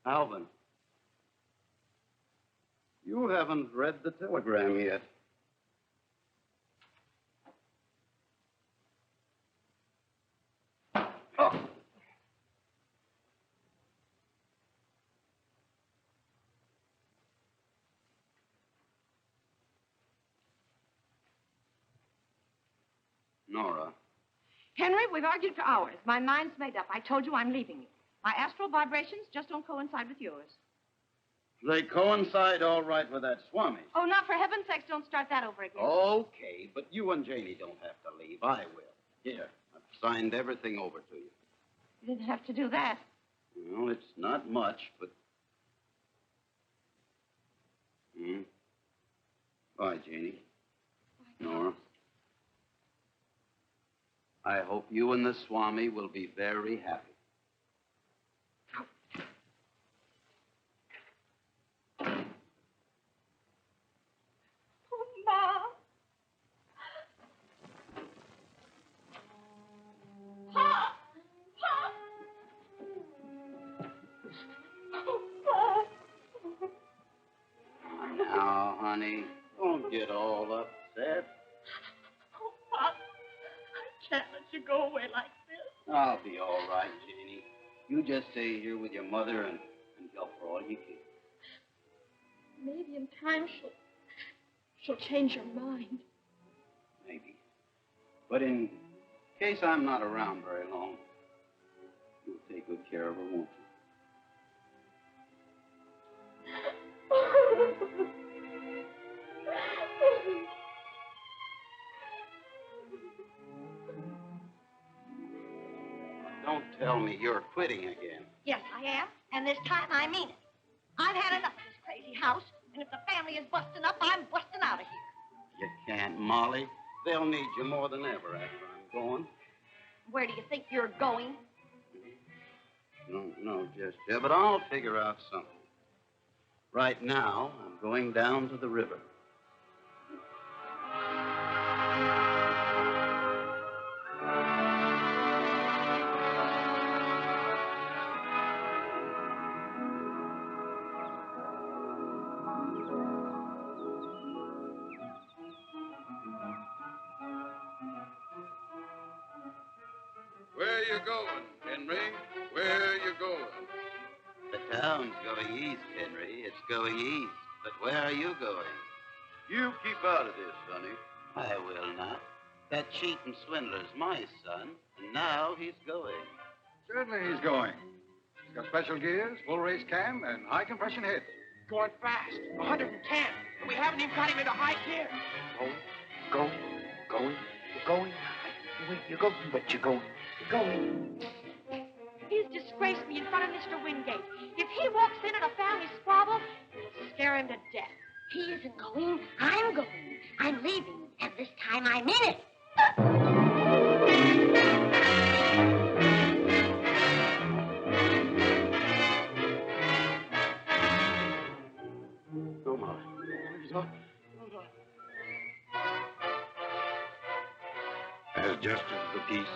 Alvin. You haven't read the telegram yet. Oh. Nora.
Henry, we've argued for hours. My mind's made up. I told you I'm leaving you. My astral vibrations just don't coincide with yours.
They coincide all right with that swami.
Oh, now, for heaven's sakes, don't start that over again.
Okay, but you and Janie don't have to leave. I will. Here, I've signed everything over to you.
You didn't have to do that.
Well, it's not much, but... Bye, Janie.
Bye,
Nora. I hope you and the swami will be very happy. Now, honey, don't get all upset.
Oh, Pop, I can't let you
go away like this.
I'll be all right, Janie. You just stay here with your mother and help her all you can.
Maybe in time she'll change her mind.
Maybe. But in case I'm not around very long, you'll take good care of her, won't you? Don't tell me you're quitting again.
Yes, I am. And this time I mean it. I've had enough of this crazy house, and if the family is busting up, I'm busting out of here.
You can't, Molly. They'll need you more than ever after I'm gone.
Where do you think you're going?
No, just yet, but I'll figure out something. Right now, I'm going down to the river.
Where you going, Henry? Where you going?
The town's going east, Henry. It's going east. But where are you going? You keep out of this, Sonny. I will not. That cheat and swindler's my son, and now he's going.
Certainly he's going. He's got special gears, full race cam, and high compression head.
Going fast. 110. And we haven't even got him into high gear.
Going. You're going, but you're going.
He's disgraced me in front of Mr. Wingate. If he walks in at a family squabble, it'll scare him to death.
He isn't going. I'm going. I'm leaving. And this time I mean it.
Go, Molly.
As justice of the peace,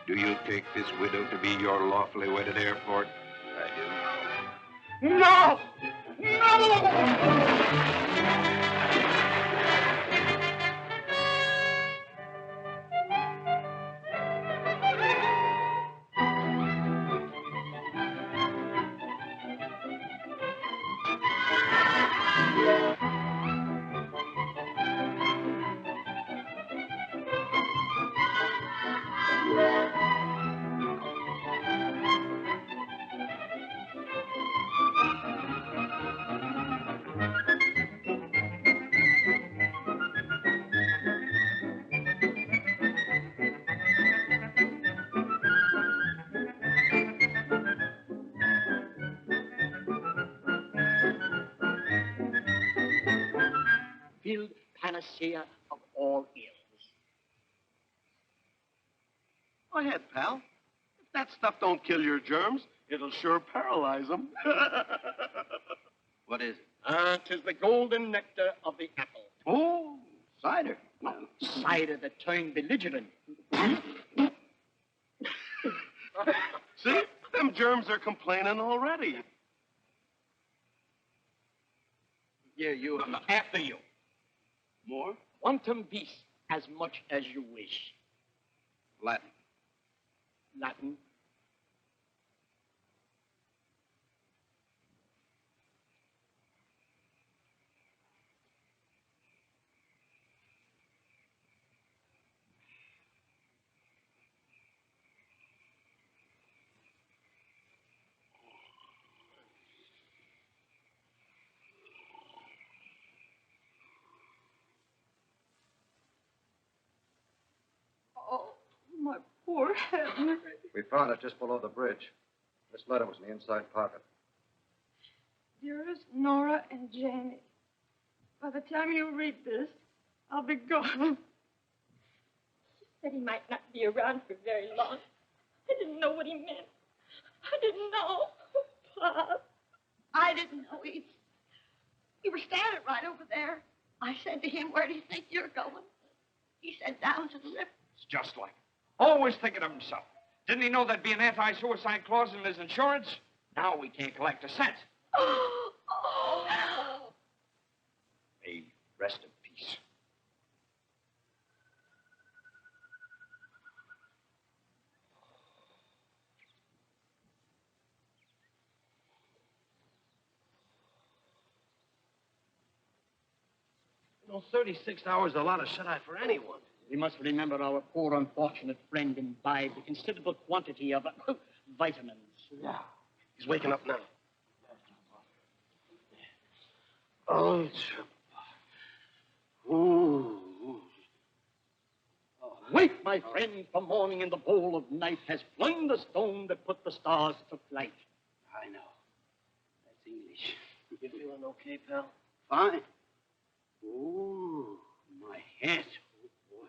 do you take this widow to be your lawfully wedded heir, Ford? I do.
No!
Filled panacea of all ills.
Go ahead, pal. If that stuff don't kill your germs, it'll sure paralyze them.
What is it?
'Tis the golden nectar of the apple.
Oh, cider.
Cider that turned belligerent.
See? Them germs are complaining already.
Here, you. After you.
More?
Quantum bis, as much as you wish.
Latin.
Latin.
Oh, my poor Henry.
We found it just below the bridge. This letter was in the inside pocket.
Dearest Nora and Janie, by the time you read this, I'll be gone. He said he might not be around for very long. I didn't know what he meant. I didn't know. Pop. I didn't know either. You were standing right over there. I said to him, where do you think you're going? He said, down to the river.
It's just like him. Always thinking of himself. Didn't he know there'd be an anti-suicide clause in his insurance? Now we can't collect a cent. May he rest in peace.
No, 36 hours is a lot of shut-eye for anyone.
We must remember our poor unfortunate friend imbibed a considerable quantity of vitamins.
Yeah. He's waking up now. Oh, ooh.
Wake, my friend, for morning in the bowl of night has flung the stone that put the stars to flight.
I know. That's English.
You feeling okay, pal?
Fine. Ooh, my head. Oh, boy.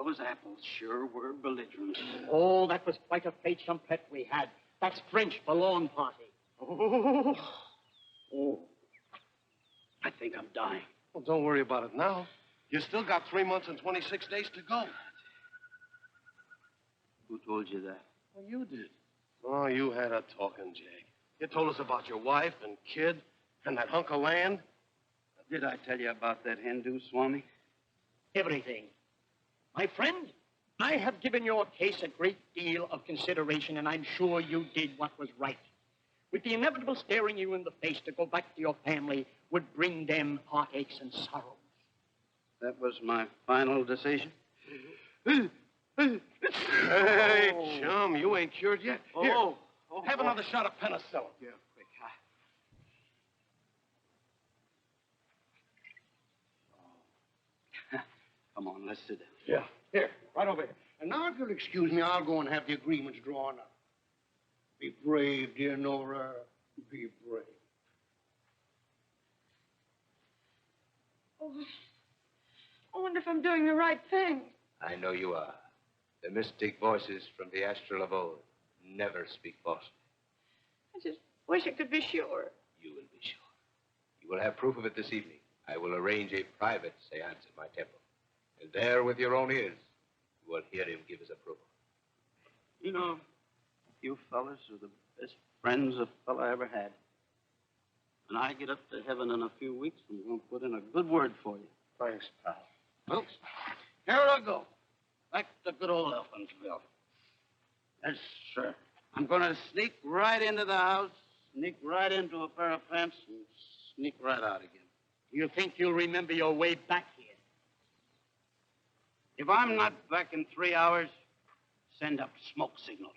Those apples sure were belligerent.
Oh, that was quite a fete champette we had. That's French for lawn party.
Oh. I think I'm dying.
Well, don't worry about it now. You still got 3 months and 26 days to go.
Who told you that?
Well, you did. Oh, you had a talking, Jag. You told us about your wife and kid and that hunk of land.
Did I tell you about that Hindu, Swami?
Everything. My friend, I have given your case a great deal of consideration, and I'm sure you did what was right. With the inevitable staring you in the face to go back to your family would bring them heartaches and sorrows.
That was my final decision?
Hey, chum, you ain't cured yet. Here, have
boy.
another shot of penicillin.
Yeah, quick. Come on, let's sit down.
Yeah. Here, right over here.
And now, if you'll excuse me, I'll go and have the agreements drawn up. Be brave, dear Nora. Be brave.
Oh, I wonder if I'm doing the right thing.
I know you are. The mystic voices from the astral of old never speak falsely.
I just wish I could be sure.
You will be sure. You will have proof of it this evening. I will arrange a private seance at my temple. And there, with your own ears, you will hear him give his approval.
You know, you fellas are the best friends a fella ever had. When I get up to heaven in a few weeks, I'm going to put in a good word for you.
Thanks, pal.
Well, here I go. Back to good old Elkinsville. Yes, sir. I'm going to sneak right into the house, sneak right into a pair of pants, and sneak right out again.
You think you'll remember your way back here?
If I'm not back in 3 hours, send up smoke signals.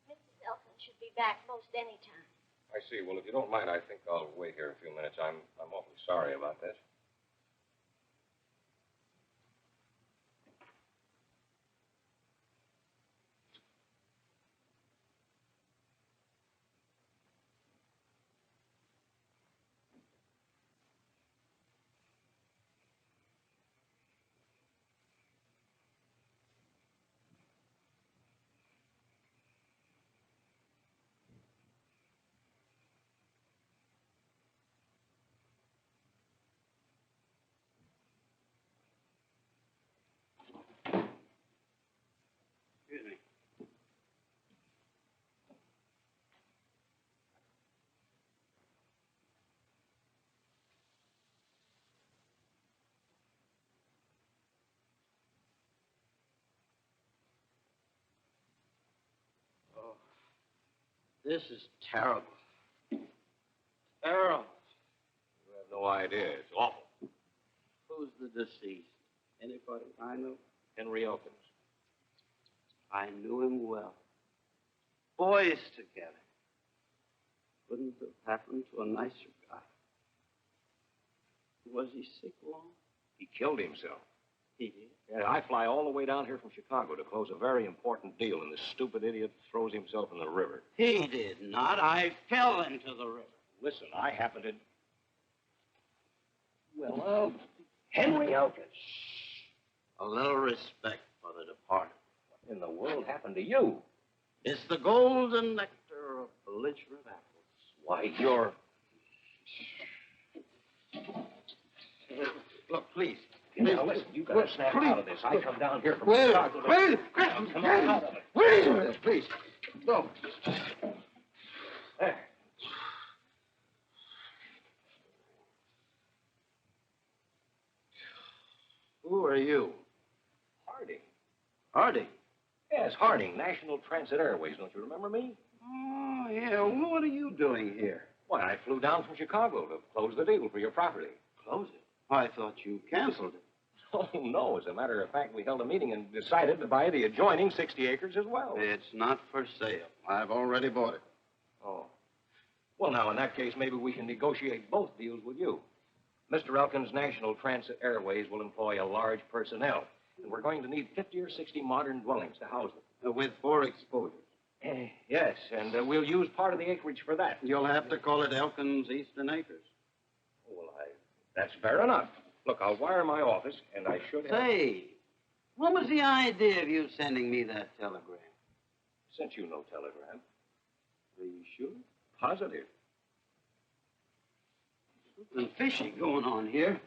Mrs. Elton should be back most any time.
I see. Well, if you don't mind, I think I'll wait here a few minutes. I'm awfully sorry about this.
Excuse me. Oh, this is terrible. Terrible.
You have no idea. It's awful.
Who's the deceased? Anybody I know?
Henry Elkins.
I knew him well. Boys together. Couldn't have happened to a nicer guy. Was he sick long?
He killed himself.
He did.
Yeah, I fly all the way down here from Chicago to close a very important deal, and this stupid idiot throws himself in the river.
He did not. I fell into the river.
Listen, I happened to... Well, Henry Elkins.
A little respect for the departed.
What in the world happened to you?
It's the golden nectar of belligerent apples.
Why, you're...
Look, please.
Now, listen, you gotta snap out of this. I come down here from
Wait,
Chicago.
wait,
Come on out of it.
wait a minute, please. No.
There.
Who are you?
Harding.
Harding.
Yes, Harding, National Transit Airways. Don't you remember me?
Oh, yeah. Well, what are you doing here?
Why, I flew down from Chicago to close the deal for your property.
Close it? I thought you canceled it.
Oh, no. As a matter of fact, we held a meeting and decided to buy the adjoining 60 acres as well.
It's not for sale. I've already bought it.
Oh. Well, now, in that case, maybe we can negotiate both deals with you. Mr. Elkins' National Transit Airways will employ a large personnel, and we're going to need 50 or 60 modern dwellings to house them.
With 4 exposures.
Yes, and we'll use part of the acreage for that.
You'll have to call it Elkins Eastern Acres.
Well, that's fair enough. Look, I'll wire my office, and I should have...
Say, what was the idea of you sending me that telegram?
Sent you no telegram.
Are you sure?
Positive.
Something fishy going on here.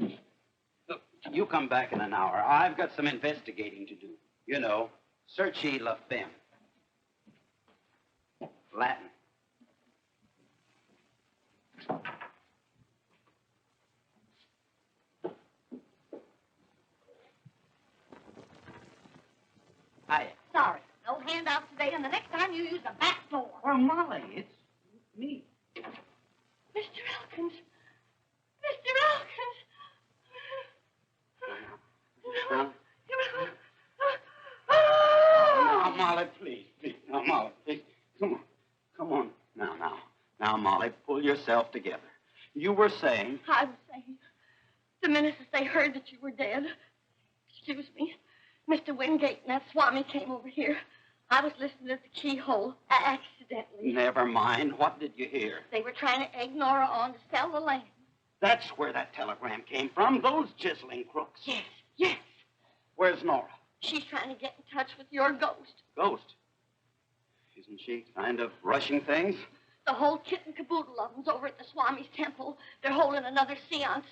Look, you come back in an hour. I've got some investigating to do. You know, Searchy La Femme. Latin. Hiya.
Sorry. No handouts today, and the next time you use the back door.
Well, Molly, it's me.
Mr. Elkins. Mr. Elkins.
Now, Molly, please. Now, Molly, please. Come on. Now, Molly, pull yourself together. You were saying...
I was saying, the minute that they heard that you were dead, excuse me, Mr. Wingate and that swami came over here. I was listening at the keyhole, accidentally.
Never mind. What did you hear?
They were trying to egg Nora on to sell the land.
That's where that telegram came from, those chiseling crooks.
Yes.
Where's Nora?
She's trying to get in touch with your ghost.
Ghost? Isn't she kind of rushing things?
The whole kit and caboodle of them's over at the Swami's temple. They're holding another seance.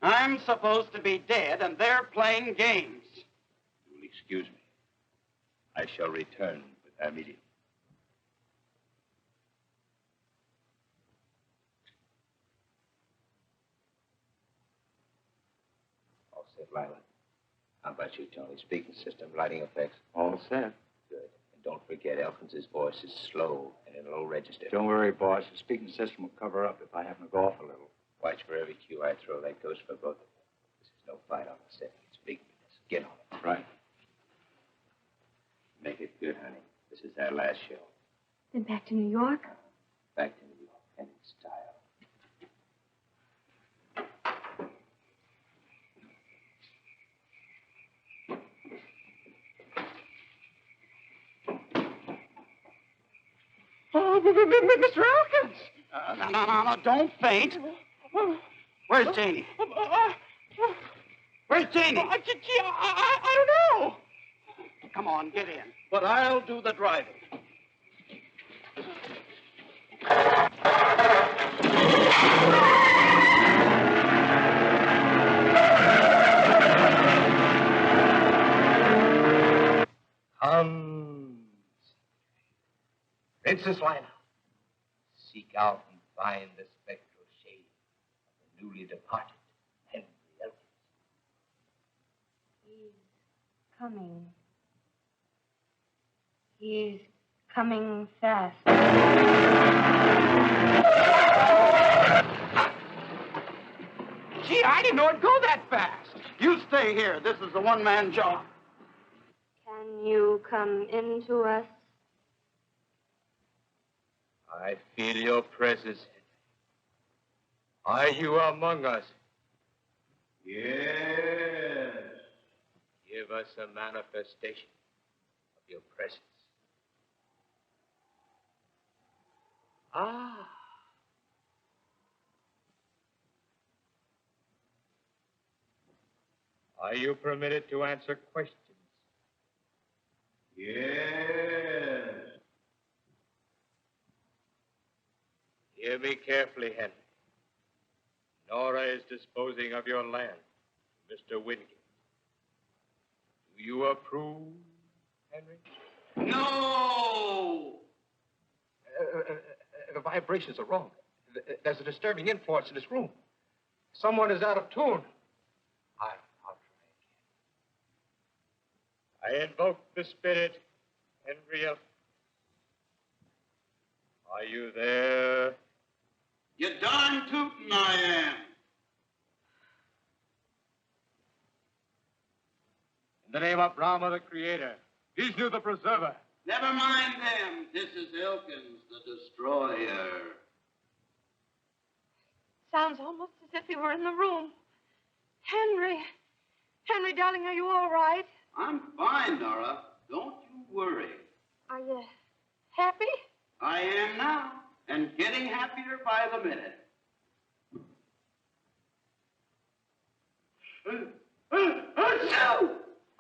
I'm supposed to be dead, and they're playing games.
You'll excuse me. I shall return immediately.
All set, Lila. How about you, Tony? Speaking system, lighting effects?
All set.
Good. And don't forget, Elkins' voice is slow and in low register.
Don't worry, boss. The speaking system will cover up if I happen to go off a little.
Watch for every cue I throw. That goes for both of them. This is no fight on the set. It's big business. Get on it.
Right.
Make it good, honey. This is our last show.
Then back to New York?
Back to New York, and in style.
Oh, Mr. Elkins! No, don't faint. Where's Janie? Where's Janie?
I don't know.
Come on, get in.
But I'll do the driving.
Princess Lina, seek out and find the spectral shade of the newly departed Henry Elkins.
He's coming. He's coming fast.
Gee, I didn't know it'd go that fast. You stay here. This is a one-man job.
Can you come into us?
I feel your presence. Are you among us?
Yes.
Give us a manifestation of your presence. Ah. Are you permitted to answer questions?
Yes.
Hear me carefully, Henry. Nora is disposing of your land to Mr. Wingate. Do you approve, Henry?
No!
The vibrations are wrong. There's a disturbing influence in this room. Someone is out of tune. I'll try again.
I invoke the spirit Henry Elkins. Are you there?
You darn tootin' I am.
In the name of Brahma, the Creator, Vishnu, the Preserver.
Never mind them. This is Elkins, the Destroyer.
Sounds almost as if he were in the room. Henry. Henry, darling, are you all right?
I'm fine, Nora. Don't you worry.
Are you happy?
I am now, and getting happier by the minute.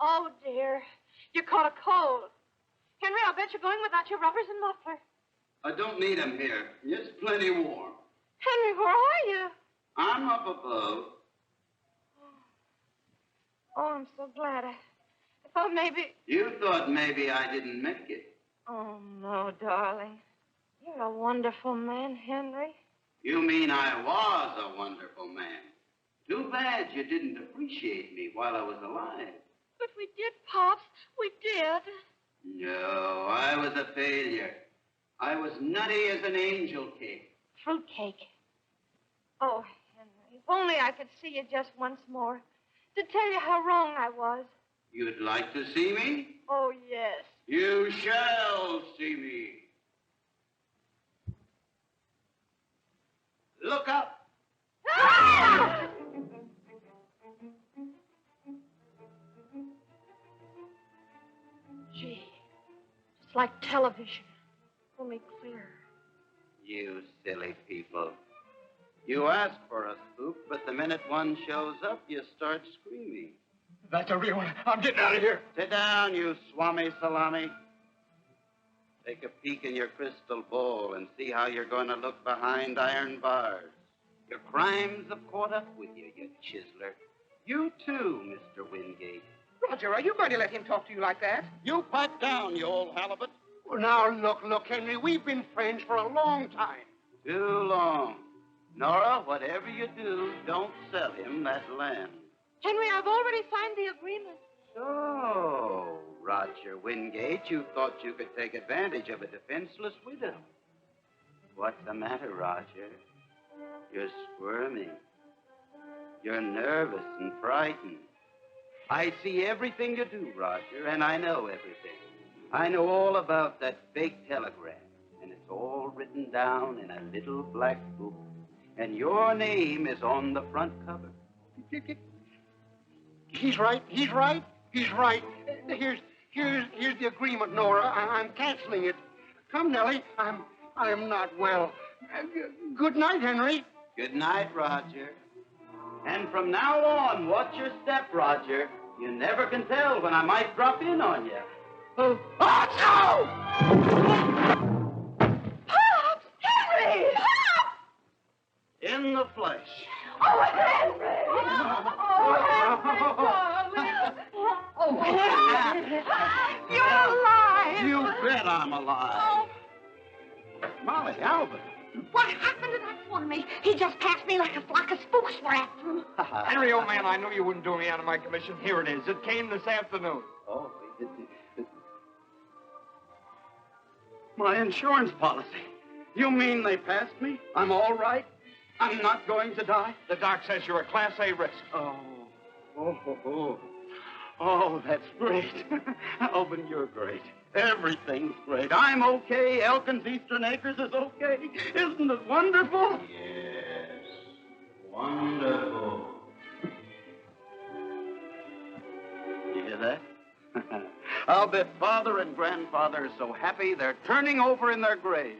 Oh, dear. You caught a cold. Henry, I'll bet you're going without your rubbers and muffler.
I don't need 'em here. It's plenty warm.
Henry, where are you?
I'm up above.
Oh, I'm so glad. I thought maybe...
You thought maybe I didn't make it.
Oh, no, darling. You're a wonderful man, Henry.
You mean I was a wonderful man. Too bad you didn't appreciate me while I was alive.
But we did, Pops. We did.
No, I was a failure. I was nutty as an angel cake.
Fruitcake. Oh, Henry, if only I could see you just once more to tell you how wrong I was.
You'd like to see me?
Oh, yes.
You shall see me. Look up.
Ah! Gee, it's like television, only clearer.
You silly people. You ask for a spook, but the minute one shows up, you start screaming.
That's a real one. I'm getting out of here.
Sit down, you swami salami. Take a peek in your crystal bowl and see how you're going to look behind iron bars. Your crimes have caught up with you, you chiseler. You too, Mr. Wingate.
Roger, are you going to let him talk to you like that?
You pipe down, you old halibut.
Well, now, look, Henry, we've been friends for a long time.
Too long. Nora, whatever you do, don't sell him that land.
Henry, I've already signed the agreement.
So, Roger Wingate, you thought you could take advantage of a defenseless widow. What's the matter, Roger? You're squirming. You're nervous and frightened. I see everything you do, Roger, and I know everything. I know all about that fake telegram, and it's all written down in a little black book. And your name is on the front cover.
He's right. Here's the agreement, Nora. I'm canceling it. Come, Nellie. I'm not well. Good night, Henry.
Good night, Roger. And from now on, watch your step, Roger. You never can tell when I might drop in on you.
Oh, no! Pops! Henry! Pops!
In the flesh.
Oh, Henry! Oh, Henry, darling! Oh, Henry! You're alive!
You bet I'm alive.
Oh.
Molly, Albert.
What happened to that swami? He just passed me like a flock of spooks were after him.
Henry, old man, I knew you wouldn't do me out of my commission. Here it is. It came this afternoon.
Oh, my insurance policy. You mean they passed me? I'm all right? I'm not going to die?
The doc says you're a Class A risk.
Oh, that's great. Alvin, you're great. Everything's great. I'm okay. Elkins Eastern Acres is okay. Isn't it wonderful? Yes, wonderful. You hear that? I'll bet father and grandfather are so happy they're turning over in their graves.